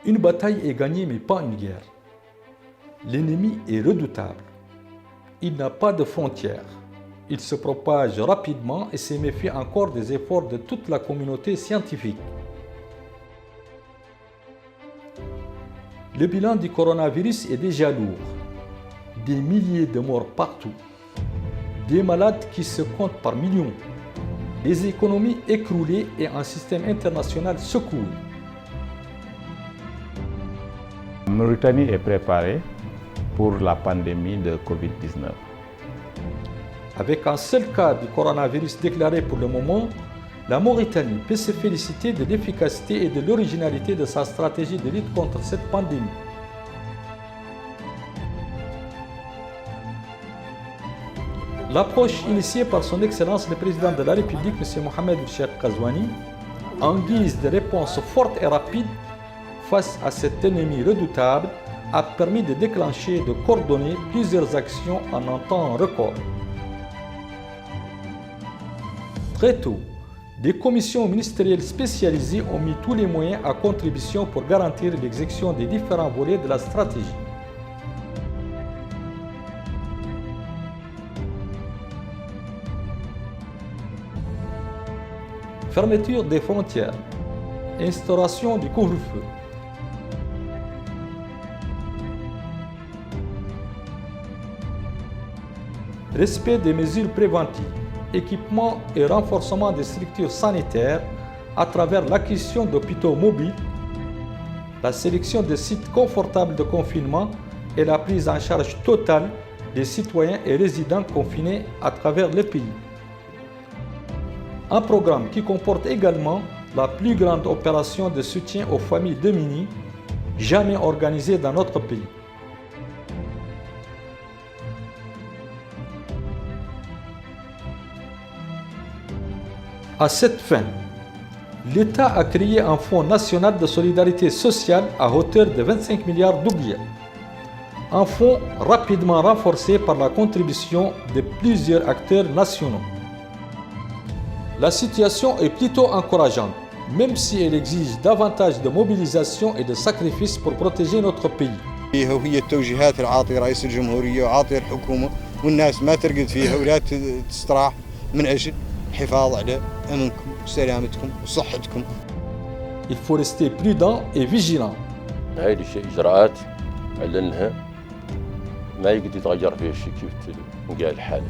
Une bataille est gagnée mais pas une guerre. L'ennemi est redoutable. Il n'a pas de frontières. Il se propage rapidement et se méfie encore des efforts de toute la communauté scientifique. Le bilan du coronavirus est déjà lourd. Des milliers de morts partout. Des malades qui se comptent par millions. Des économies écroulées et un système international secoué. La Mauritanie est préparée pour la pandémie de Covid-19. Avec un seul cas du coronavirus déclaré pour le moment, la Mauritanie peut se féliciter de l'efficacité et de l'originalité de sa stratégie de lutte contre cette pandémie. L'approche initiée par son Excellence le Président de la République, M. Mohamed El-Cheikh Ghazouani, en guise de réponse forte et rapide face à cet ennemi redoutable, a permis de déclencher et de coordonner plusieurs actions en un temps record. Très tôt, des commissions ministérielles spécialisées ont mis tous les moyens à contribution pour garantir l'exécution des différents volets de la stratégie. Fermeture des frontières, instauration du couvre-feu. Respect des mesures préventives, équipement et renforcement des structures sanitaires à travers l'acquisition d'hôpitaux mobiles, la sélection de sites confortables de confinement et la prise en charge totale des citoyens et résidents confinés à travers le pays. Un programme qui comporte également la plus grande opération de soutien aux familles démunies jamais organisée dans notre pays. À cette fin, l'État a créé un fonds national de solidarité sociale à hauteur de 25 milliards d'oubliés. Un fonds rapidement renforcé par la contribution de plusieurs acteurs nationaux. La situation est plutôt encourageante, même si elle exige davantage de mobilisation et de sacrifices pour protéger notre pays. هي التوجيهات اللي عاطي رئيس الجمهورية وعاطي الحكومة والناس ما ترقد فيها ولا تستراح من أجل الحفاظ على أمنكم وسلامتكم وصحتكم. Il faut rester prudent et vigilant. هذه إجراءات على أنها ما يقدر يتغير فيها الشيء كيف قال الحال.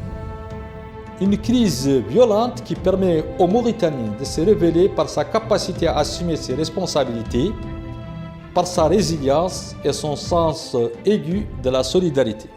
Une crise violente qui permet aux Mauritaniens de se révéler par sa capacité à assumer ses responsabilités, par sa résilience et son sens aigu de la solidarité.